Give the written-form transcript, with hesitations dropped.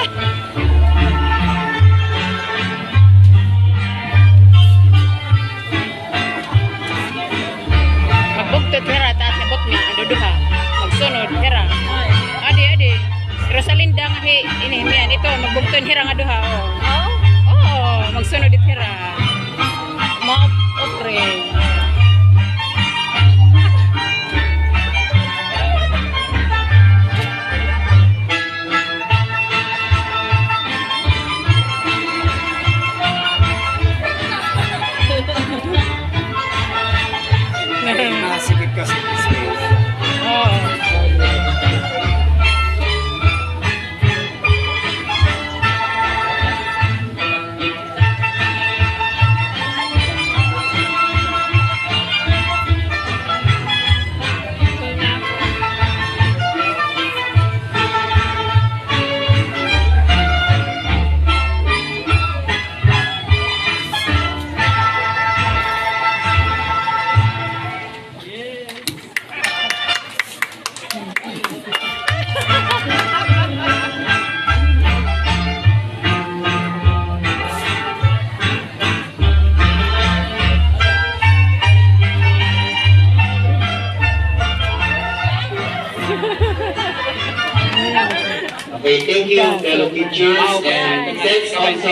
Magbugtot hera taas na bot niya, duduha. Magsunod hera. Adi. Rosalinda nga ini miyan ito magbugton hera nga duha. Oh. Oh, magsunod it hera. Opre. Sikit ka sa space. Oh. Okay, thank you, fellow teachers, and thanks also